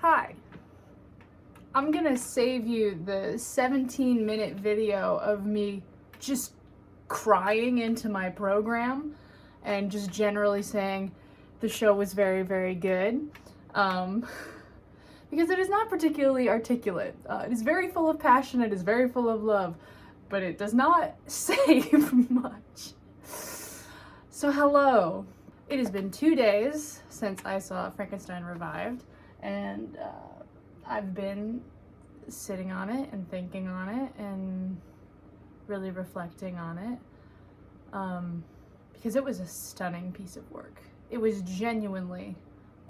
Hi. I'm gonna save you the 17-minute video of me just crying into my program and just generally saying the show was very, very good. Because it is not particularly articulate. It is very full of passion, it is very full of love, but it does not say much. So hello. It has been 2 days since I saw Frankenstein Revived, and I've been sitting on it and thinking on it and really reflecting on it, because it was a stunning piece of work. It was genuinely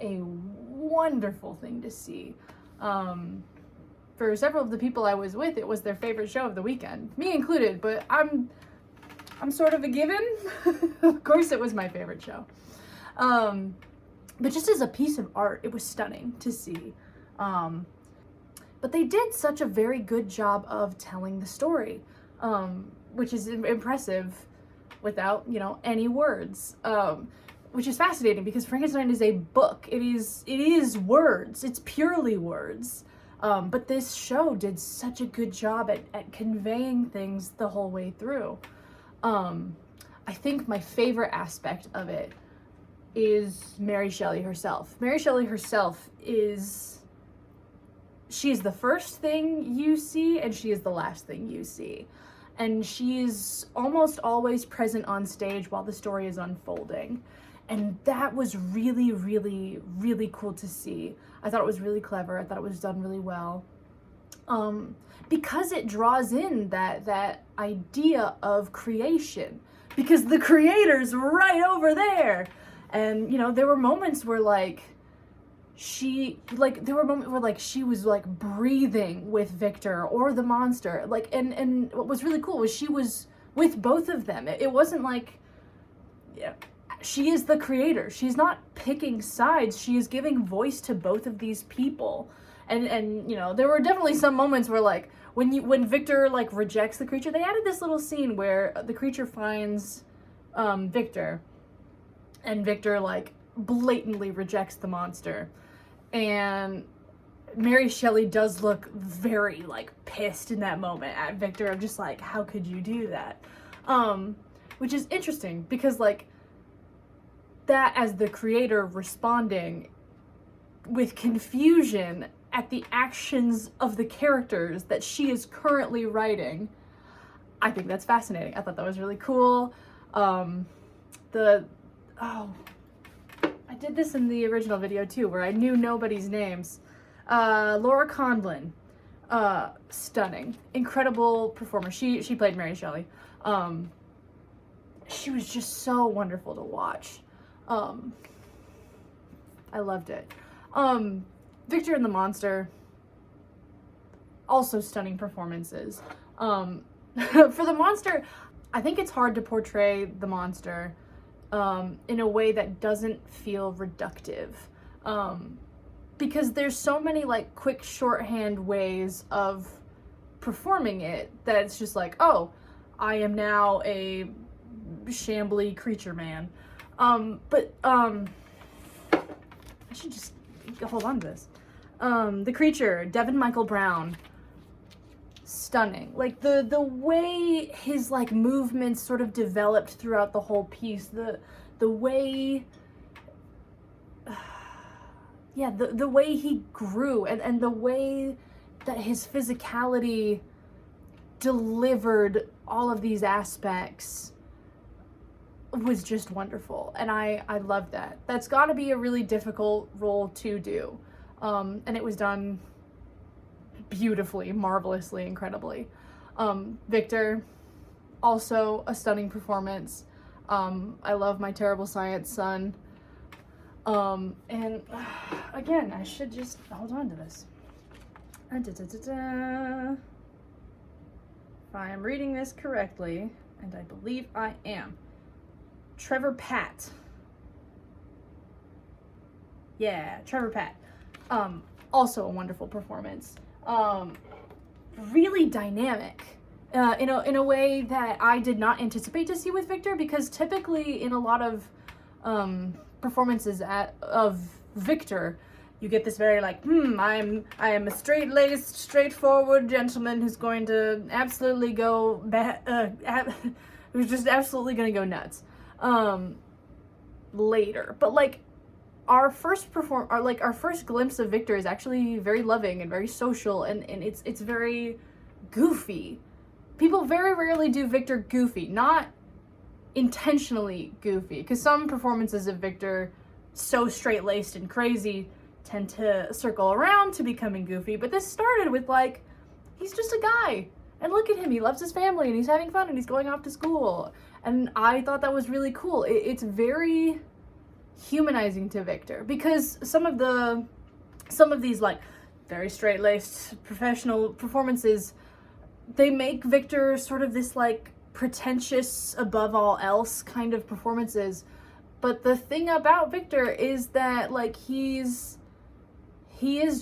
a wonderful thing to see. For several of the people I was with, it was their favorite show of the weekend, me included, but I'm sort of a given. Of course it was my favorite show. But just as a piece of art, it was stunning to see. But they did such a very good job of telling the story, which is impressive without, any words. Which is fascinating because Frankenstein is a book. It is words. It's purely words. But this show did such a good job at conveying things the whole way through. I think my favorite aspect of it is Mary Shelley herself. Mary Shelley herself she is the first thing you see and she is the last thing you see. And she's almost always present on stage while the story is unfolding. And that was really, really, really cool to see. I thought it was really clever. I thought it was done really well. Because it draws in that idea of creation. Because the creator's right over there. And, there were moments where, she was, breathing with Victor or the monster. And what was really cool was she was with both of them. It wasn't she is the creator. She's not picking sides. She is giving voice to both of these people. And there were definitely some moments where, when Victor, rejects the creature, they added this little scene where the creature finds Victor. And Victor, blatantly rejects the monster. And Mary Shelley does look very, pissed in that moment at Victor. I'm just how could you do that? Which is interesting because, that as the creator responding with confusion at the actions of the characters that she is currently writing, I think that's fascinating. I thought that was really cool. I did this in the original video too, where I knew nobody's names. Laura Conlon, stunning, incredible performer. She played Mary Shelley. She was just so wonderful to watch. I loved it. Victor and the Monster, also stunning performances. For the monster, I think it's hard to portray the monster in a way that doesn't feel reductive. Because there's so many quick shorthand ways of performing it that it's just oh, I am now a shambly creature man. But I should just hold on to this. The creature, Devin Michael Brown, stunning. The way his movements sort of developed throughout the whole piece, the way the way he grew and the way that his physicality delivered all of these aspects was just wonderful, and I love that. That's got to be a really difficult role to do, and it was done beautifully, marvelously, incredibly. Victor, also a stunning performance. I love my terrible science son, and again, I should just hold on to this. If I am reading this correctly, and I believe I am, Trevor Patt. Yeah, Trevor Patt. Also a wonderful performance. Really dynamic. In a way that I did not anticipate to see with Victor, because typically in a lot of performances of Victor, you get this very like, I am a straight-laced, straightforward gentleman who's going to absolutely go who's just absolutely gonna go nuts later. But like our first glimpse of Victor is actually very loving and very social, and it's very goofy. People very rarely do Victor goofy, not intentionally goofy, because some performances of Victor, so straight-laced and crazy, tend to circle around to becoming goofy. But this started with like, he's just a guy, and look at him, he loves his family, and he's having fun, and he's going off to school. And I thought that was really cool. It's very humanizing to Victor, because some of these like very straight-laced professional performances, they make Victor sort of this like pretentious above all else kind of performances. But the thing about Victor is that like he is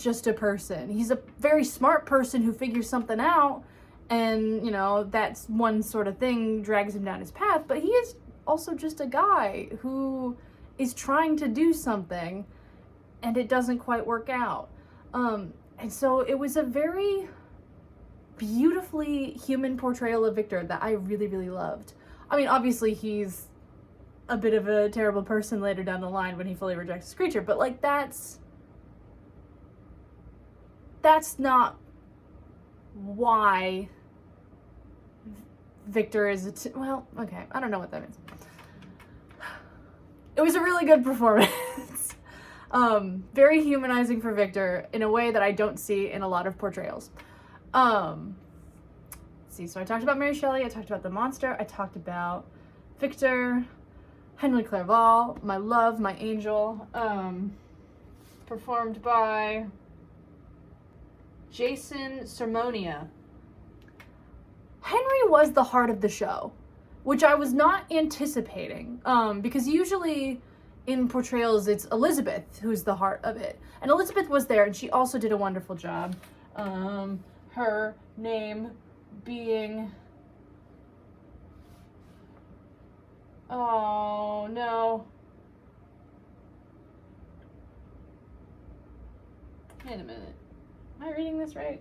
just a person. He's a very smart person who figures something out, and you know, that's one sort of thing drags him down his path, but he is also just a guy who is trying to do something and it doesn't quite work out. And so it was a very beautifully human portrayal of Victor that I really, really loved. I mean, obviously he's a bit of a terrible person later down the line when he fully rejects his creature, but like that's not why Victor is well, okay, I don't know what that means. It was a really good performance. Very humanizing for Victor in a way that I don't see in a lot of portrayals. Let's see, so I talked about Mary Shelley, I talked about the monster, I talked about Victor, Henry Clerval, my love, my angel, performed by Jason Sermonia. Henry was the heart of the show, which I was not anticipating, because usually in portrayals it's Elizabeth who's the heart of it. And Elizabeth was there, and she also did a wonderful job. Her name being... Oh, no. Wait a minute. Am I reading this right?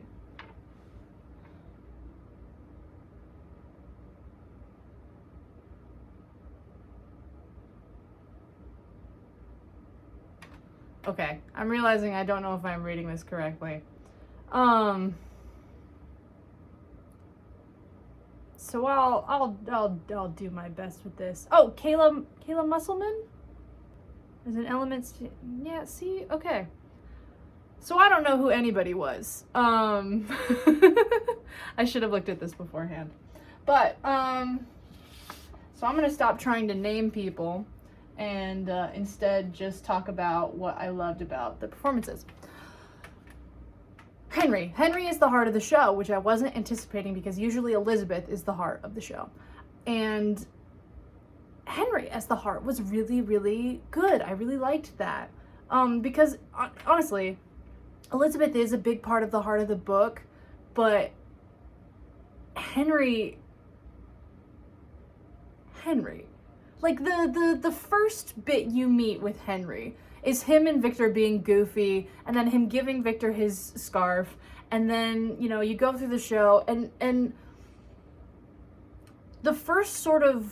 Okay, I'm realizing I don't know if I'm reading this correctly. So I'll do my best with this. Oh, Kayla Musselman? Is an elements to, yeah, see, okay. So I don't know who anybody was. I should have looked at this beforehand. But so I'm gonna stop trying to name people and instead just talk about what I loved about the performances. Henry is the heart of the show, which I wasn't anticipating because usually Elizabeth is the heart of the show. And Henry as the heart was really, really good. I really liked that. Because honestly, Elizabeth is a big part of the heart of the book, but Henry, like the first bit you meet with Henry is him and Victor being goofy, and then him giving Victor his scarf, and then, you know, you go through the show, and the first sort of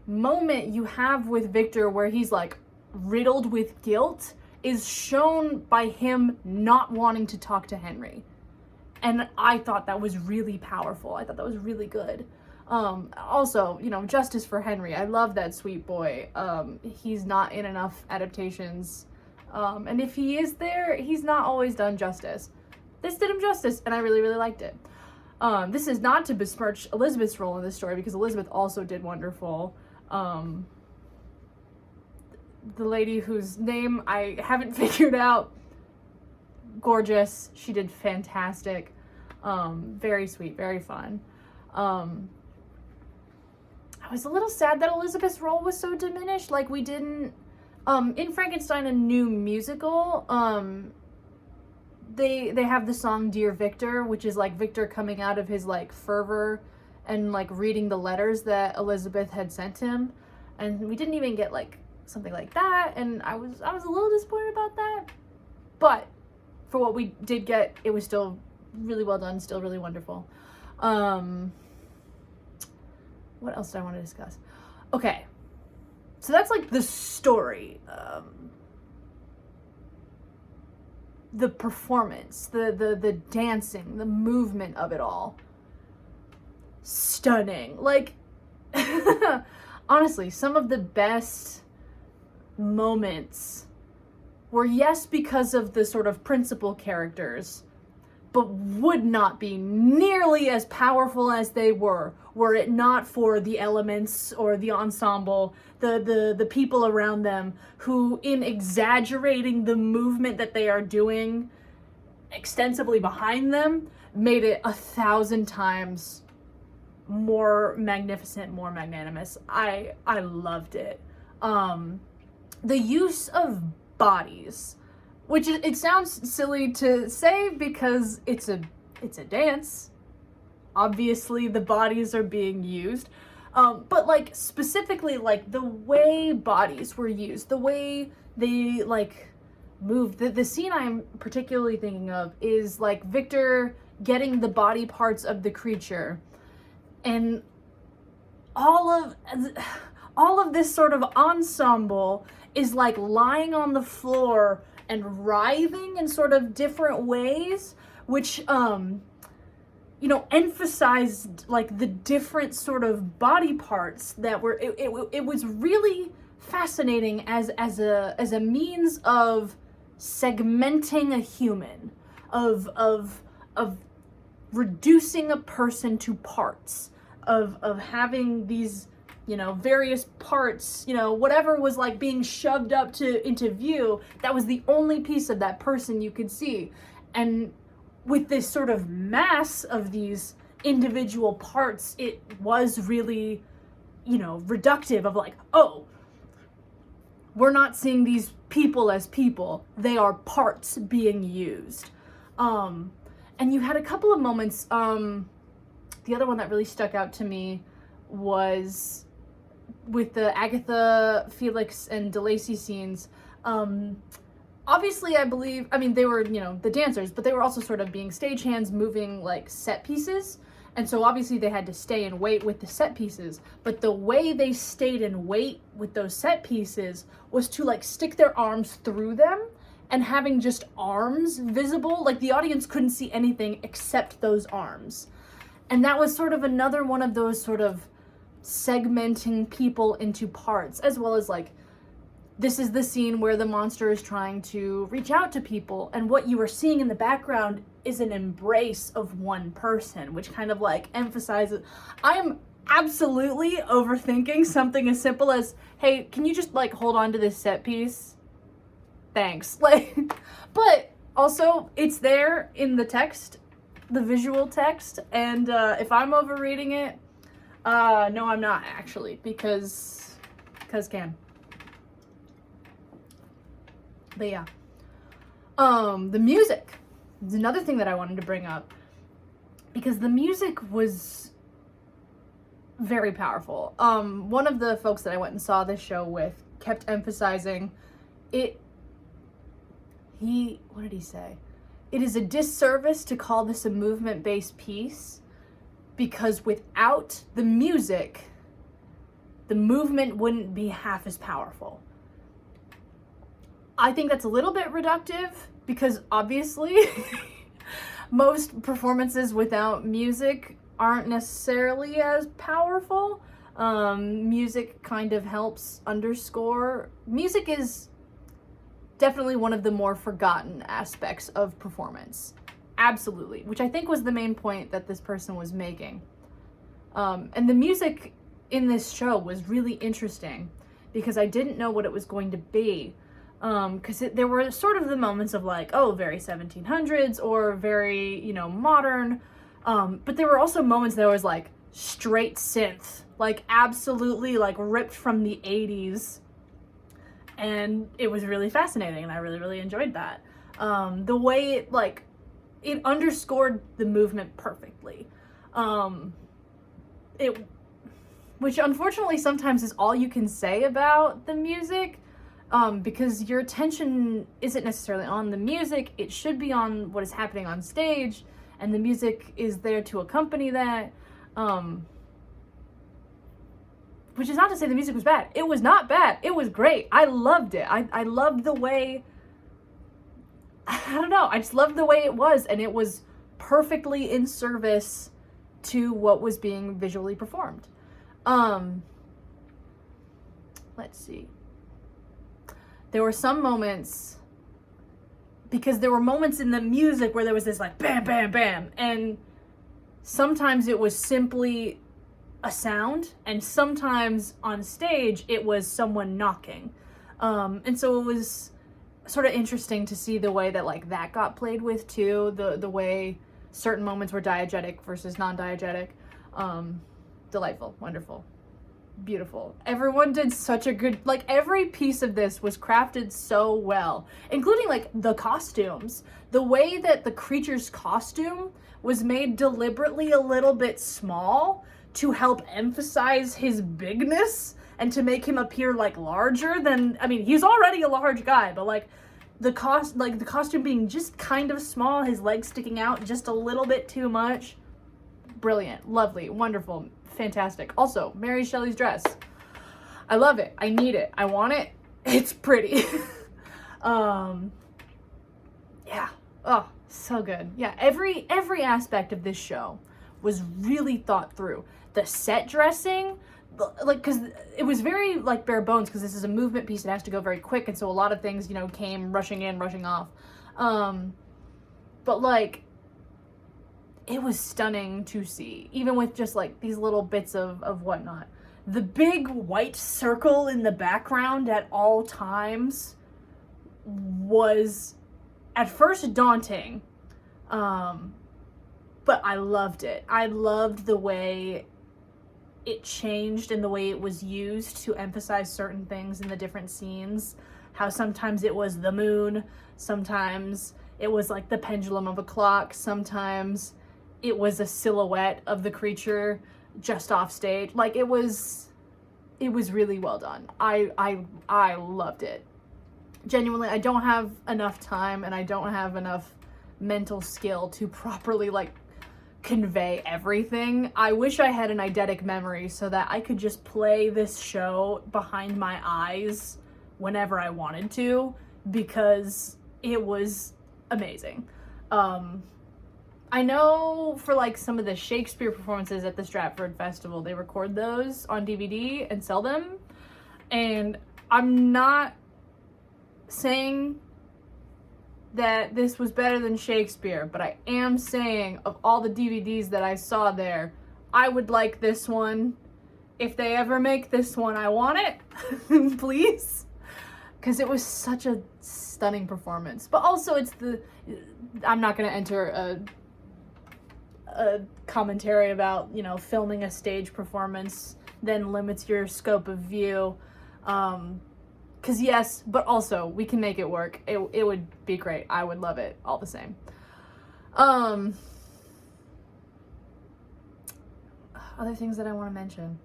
moment you have with Victor where he's like riddled with guilt is shown by him not wanting to talk to Henry. And I thought that was really powerful. I thought that was really good. Also, you know, justice for Henry. I love that sweet boy. He's not in enough adaptations. And if he is there, he's not always done justice. This did him justice, and I really, really liked it. This is not to besmirch Elizabeth's role in this story, because Elizabeth also did wonderful. The lady whose name I haven't figured out, gorgeous. She did fantastic. Very sweet, very fun. I was a little sad that Elizabeth's role was so diminished. Like, we didn't, in Frankenstein, a new musical, they have the song Dear Victor, which is like Victor coming out of his like fervor and like reading the letters that Elizabeth had sent him. And we didn't even get like something like that, and I was a little disappointed about that. But for what we did get, it was still really well done, still really wonderful. What else did I want to discuss? Okay, so that's like the story. The performance, the dancing, the movement of it all. Stunning. Like, honestly, some of the best moments were, yes, because of the sort of principal characters, but would not be nearly as powerful as they were it not for the elements or the ensemble, the people around them who, in exaggerating the movement that they are doing extensively behind them, made it 1,000 times more magnificent, more magnanimous. I loved it. The use of bodies, which it sounds silly to say because it's a dance. Obviously the bodies are being used, but like specifically like the way bodies were used, the way they like moved. The scene I'm particularly thinking of is like Victor getting the body parts of the creature, and all of this sort of ensemble is like lying on the floor and writhing in sort of different ways, which emphasized like the different sort of body parts that were. It was really fascinating as a means of segmenting a human, of reducing a person to parts, of having these various parts, whatever was like being shoved up into view, that was the only piece of that person you could see. And with this sort of mass of these individual parts, it was really, reductive of like, oh, we're not seeing these people as people, they are parts being used. And you had a couple of moments, the other one that really stuck out to me was with the Agatha, Felix, and DeLacy scenes. Obviously, they were, the dancers, but they were also sort of being stagehands, moving like set pieces. And so obviously they had to stay and wait with the set pieces. But the way they stayed and wait with those set pieces was to like stick their arms through them and having just arms visible. Like the audience couldn't see anything except those arms. And that was sort of another one of those sort of segmenting people into parts, as well as like, this is the scene where the monster is trying to reach out to people, and what you are seeing in the background is an embrace of one person, which kind of like emphasizes. I'm absolutely overthinking something as simple as, hey, can you just like hold on to this set piece? Thanks. Like, but also it's there in the text, the visual text, and if I'm overreading it, no, I'm not actually, because can. But yeah, the music is another thing that I wanted to bring up, because the music was very powerful. One of the folks that I went and saw this show with kept emphasizing it. What did he say? It is a disservice to call this a movement-based piece, because without the music, the movement wouldn't be half as powerful. I think that's a little bit reductive, because obviously most performances without music aren't necessarily as powerful. Music kind of helps underscore. Music is definitely one of the more forgotten aspects of performance. Absolutely. Which I think was the main point that this person was making. And the music in this show was really interesting, because I didn't know what it was going to be. Because there were sort of the moments of like, oh, very 1700s or very, modern. But there were also moments that was like straight synth, like absolutely like ripped from the 80s. And it was really fascinating, and I really, really enjoyed that. The way it underscored the movement perfectly. Which unfortunately sometimes is all you can say about the music. because your attention isn't necessarily on the music, it should be on what is happening on stage, and the music is there to accompany that. Which is not to say the music was bad. It was not bad. It was great. I loved it. I loved the way, I don't know, I just loved the way it was, and it was perfectly in service to what was being visually performed. Let's see. There were some moments, because there were moments in the music where there was this like bam, bam, bam, and sometimes it was simply a sound, and sometimes on stage it was someone knocking. And so it was sort of interesting to see the way that like that got played with too, the way certain moments were diegetic versus non-diegetic. Delightful, wonderful, beautiful. Everyone did such a good, like every piece of this was crafted so well, including like the costumes. The way that the creature's costume was made deliberately a little bit small to help emphasize his bigness and to make him appear like larger than, I mean, he's already a large guy, but like the costume being just kind of small, his legs sticking out just a little bit too much. Brilliant, lovely, wonderful, fantastic. Also, Mary Shelley's dress. I love it. I need it. I want it. It's pretty. Yeah. Oh, so good. Yeah, every aspect of this show was really thought through. The set dressing, like, because it was very like bare bones, because this is a movement piece, it has to go very quick, and so a lot of things, you know, came rushing in, rushing off. But like, it was stunning to see, even with just like these little bits of whatnot. The big white circle in the background at all times was at first daunting, but I loved it. I loved the way it changed and the way it was used to emphasize certain things in the different scenes. How sometimes it was the moon, sometimes it was like the pendulum of a clock, sometimes it was a silhouette of the creature just off stage. Like it was really well done. I loved it. Genuinely, I don't have enough time and I don't have enough mental skill to properly like convey everything. I wish I had an eidetic memory so that I could just play this show behind my eyes whenever I wanted to, because it was amazing. I know for like some of the Shakespeare performances at the Stratford Festival, they record those on DVD and sell them, and I'm not saying that this was better than Shakespeare, but I am saying of all the DVDs that I saw there, I would like this one. If they ever make this one, I want it, please, because it was such a stunning performance. But also I'm not going to enter a commentary about, you know, filming a stage performance then limits your scope of view. Because yes, but also we can make it work. It would be great. I would love it all the same. Other things that I want to mention.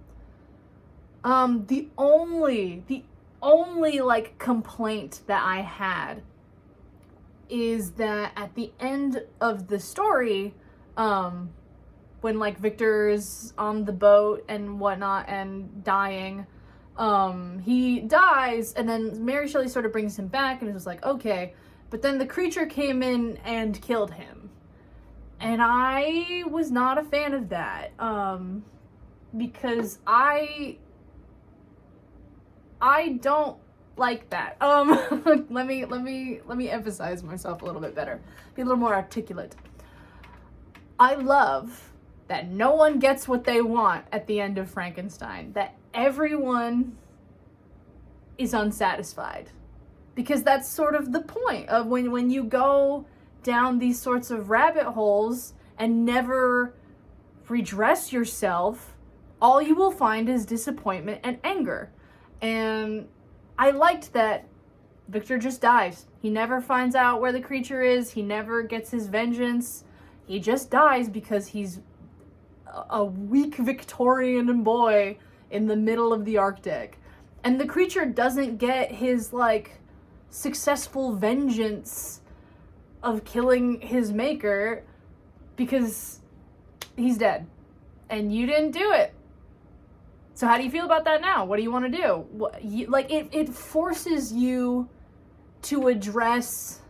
The only like complaint that I had is that at the end of the story, when like Victor's on the boat and whatnot and dying, he dies, and then Mary Shelley sort of brings him back and is just like, okay, but then the creature came in and killed him. And I was not a fan of that, because I don't like that. Let me emphasize myself a little bit better, be a little more articulate. I love that no one gets what they want at the end of Frankenstein, that everyone is unsatisfied, because that's sort of the point of when you go down these sorts of rabbit holes and never redress yourself, all you will find is disappointment and anger. And I liked that Victor just dies. He never finds out where the creature is. He never gets his vengeance. He just dies because he's a weak Victorian boy in the middle of the Arctic. And the creature doesn't get his, like, successful vengeance of killing his maker because he's dead. And you didn't do it. So how do you feel about that now? What do you want to do? It forces you to address,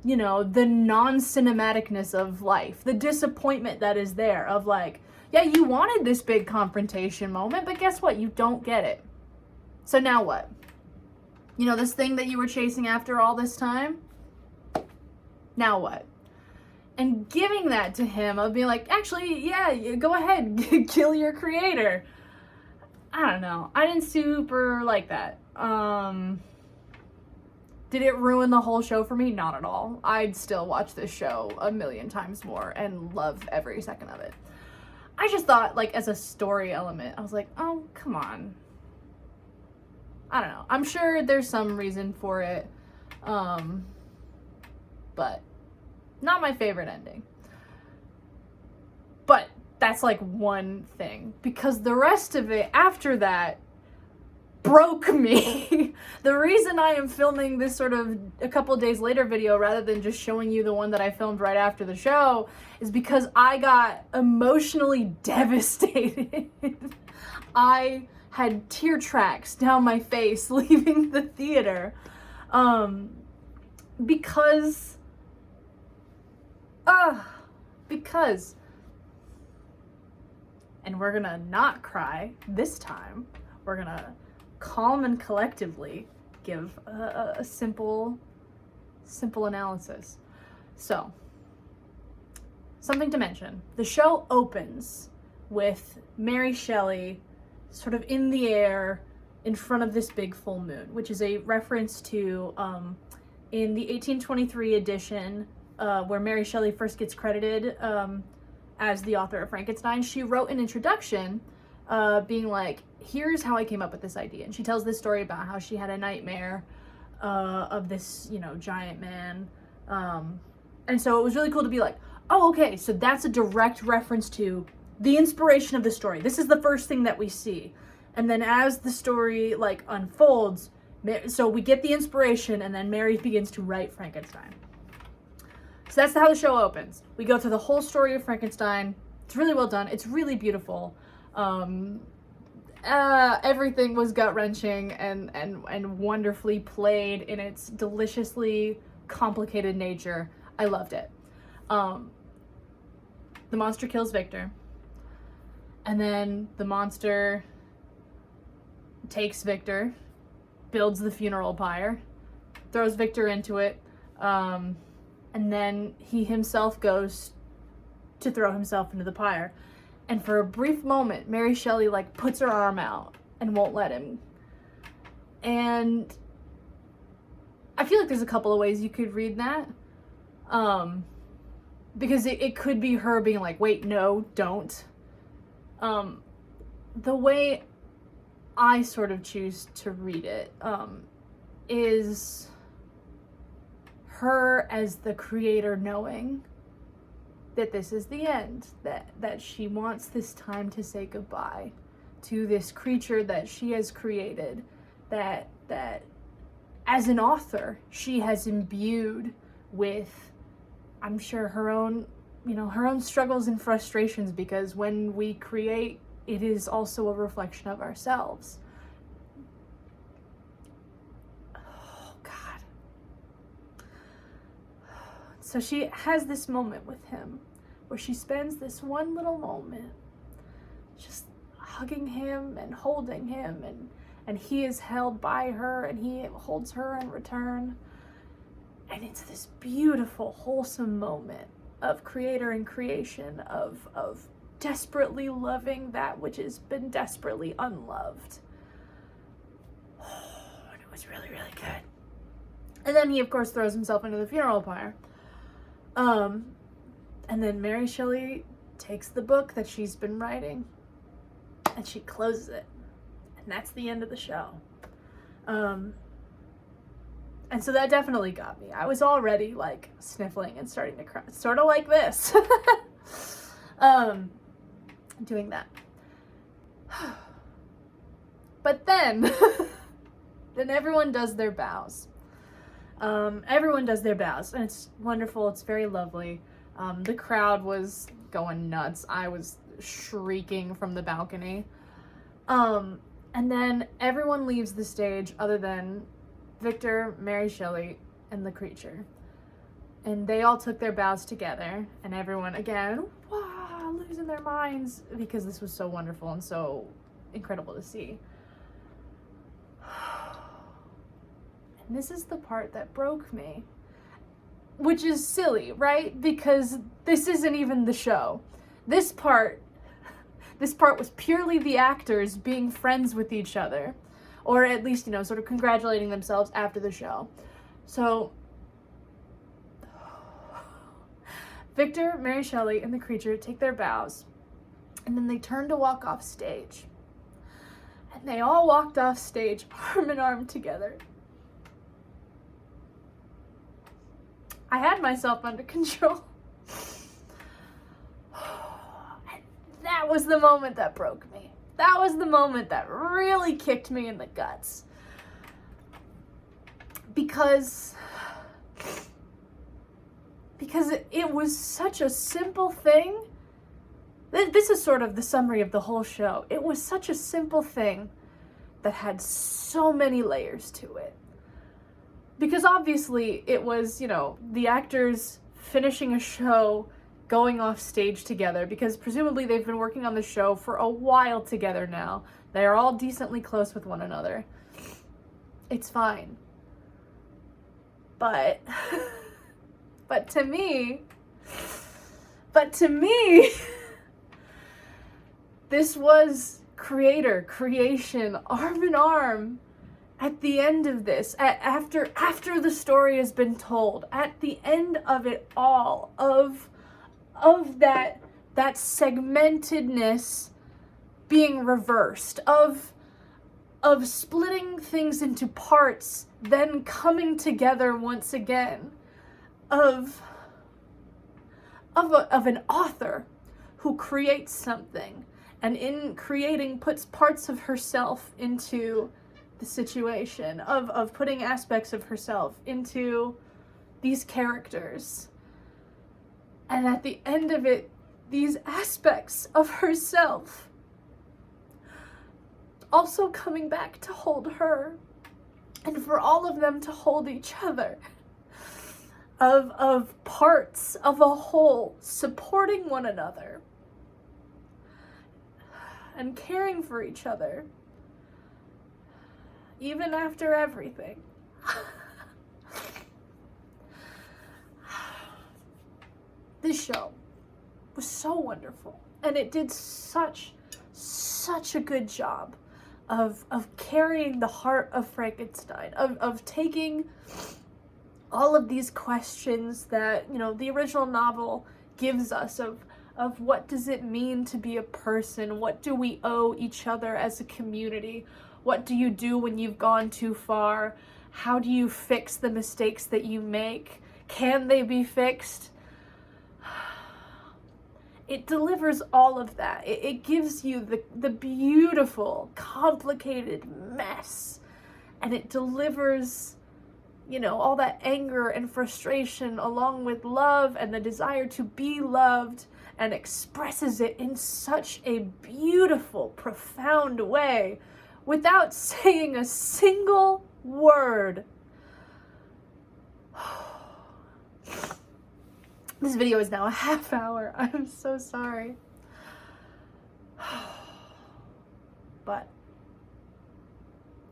you know, the non-cinematicness of life, the disappointment that is there of like, yeah, you wanted this big confrontation moment, but guess what? You don't get it. So now what? You know, this thing that you were chasing after all this time? Now what? And giving that to him of being like, actually, yeah, go ahead, kill your creator. I don't know. I didn't super like that. Did it ruin the whole show for me? Not at all. I'd still watch this show 1,000,000 times more and love every second of it. I just thought, like, as a story element, I was like, oh, come on. I don't know. I'm sure there's some reason for it. But not my favorite ending. But that's like one thing, because the rest of it after that broke me. The reason I am filming this sort of a couple days later video rather than just showing you the one that I filmed right after the show is because I got emotionally devastated. I had tear tracks down my face leaving the theater. Because, and we're gonna not cry this time. We're gonna calm and collectively give a simple analysis. So, something to mention. The show opens with Mary Shelley sort of in the air in front of this big full moon, which is a reference to in the 1823 edition where Mary Shelley first gets credited as the author of Frankenstein. She wrote an introduction being like, here's how I came up with this idea. And she tells this story about how she had a nightmare of this, you know, giant man. And so it was really cool to be like, oh, okay, so that's a direct reference to the inspiration of the story. This is the first thing that we see. And then as the story like unfolds, so we get the inspiration and then Mary begins to write Frankenstein. So that's how the show opens. We go through the whole story of Frankenstein. It's really well done. It's really beautiful. Everything was gut-wrenching and wonderfully played in its deliciously complicated nature. I loved it. The monster kills Victor. And then the monster takes Victor, builds the funeral pyre, throws Victor into it, and then he himself goes to throw himself into the pyre. And for a brief moment, Mary Shelley like puts her arm out and won't let him. And I feel like there's a couple of ways you could read that. Because it could be her being like, wait, no, don't. The way I sort of choose to read it is her as the creator knowing that this is the end, that she wants this time to say goodbye to this creature that she has created, that as an author she has imbued with, I'm sure, her own struggles and frustrations, because when we create, it is also a reflection of ourselves. Oh, God. So she has this moment with him where she spends this one little moment just hugging him and holding him, and he is held by her and he holds her in return. And it's this beautiful, wholesome moment of creator and creation, of desperately loving that which has been desperately unloved. Oh, and it was really, really good. And then he, of course, throws himself into the funeral pyre. And then Mary Shelley takes the book that she's been writing and she closes it. And that's the end of the show. And so that definitely got me. I was already like sniffling and starting to cry. Sort of like this. Doing that. But then, then everyone does their bows. Everyone does their bows, and it's wonderful. It's very lovely. The crowd was going nuts. I was shrieking from the balcony. And then everyone leaves the stage other than Victor, Mary Shelley, and the creature. And they all took their bows together, and everyone, again, wow, losing their minds, because this was so wonderful and so incredible to see. And this is the part that broke me, which is silly, right? Because this isn't even the show. This part was purely the actors being friends with each other, or at least, you know, sort of congratulating themselves after the show. So Victor, Mary Shelley, and the creature take their bows, and then they turn to walk off stage. And they all walked off stage arm in arm together. I had myself under control. And that was the moment that broke me. That was the moment that really kicked me in the guts. Because it was such a simple thing. This is sort of the summary of the whole show. It was such a simple thing that had so many layers to it. Because obviously it was, you know, the actors finishing a show, going off stage together, because presumably they've been working on the show for a while together now. They are all decently close with one another. It's fine. But to me, this was creation, arm in arm, at the end of this, after the story has been told, at the end of it all, of that segmentedness being reversed, of splitting things into parts, then coming together once again, of an author who creates something, and in creating puts parts of herself into the situation, of putting aspects of herself into these characters. And at the end of it, these aspects of herself also coming back to hold her, and for all of them to hold each other, of parts of a whole supporting one another and caring for each other, even after everything. This show was so wonderful, and it did such a good job of carrying the heart of Frankenstein, of taking all of these questions that, you know, the original novel gives us, of what does it mean to be a person? What do we owe each other as a community? What do you do when you've gone too far? How do you fix the mistakes that you make? Can they be fixed? It delivers all of that. It gives you the beautiful, complicated mess. And it delivers, you know, all that anger and frustration along with love and the desire to be loved, and expresses it in such a beautiful, profound way without saying a single word. This video is now a half hour. I'm so sorry. But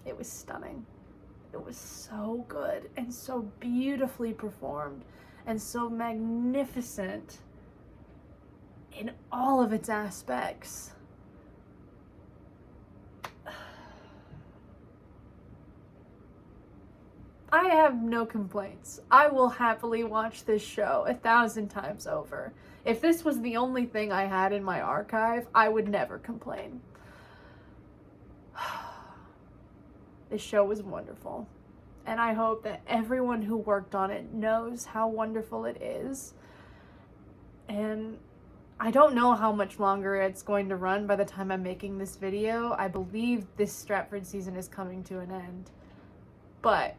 it was stunning. It was so good and so beautifully performed and so magnificent in all of its aspects. I have no complaints. I will happily watch this show 1,000 times over. If this was the only thing I had in my archive, I would never complain. This show was wonderful. And I hope that everyone who worked on it knows how wonderful it is. And I don't know how much longer it's going to run by the time I'm making this video. I believe this Stratford season is coming to an end. But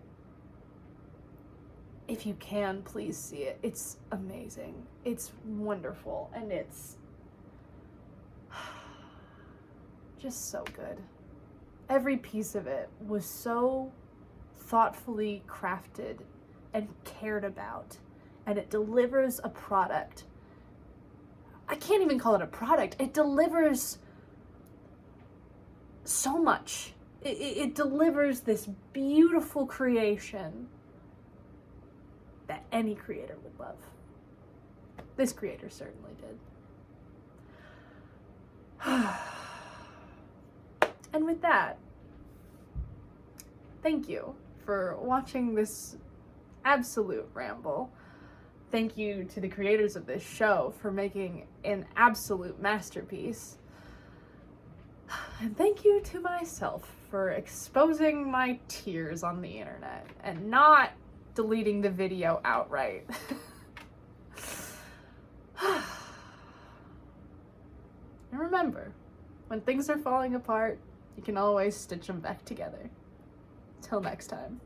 if you can, please see it. It's amazing. It's wonderful. And it's just so good. Every piece of it was so thoughtfully crafted and cared about. And it delivers a product. I can't even call it a product. It delivers so much. It delivers this beautiful creation that any creator would love. This creator certainly did. And with that, thank you for watching this absolute ramble. Thank you to the creators of this show for making an absolute masterpiece. And thank you to myself for exposing my tears on the internet and not deleting the video outright. And remember, when things are falling apart, you can always stitch them back together. Till next time.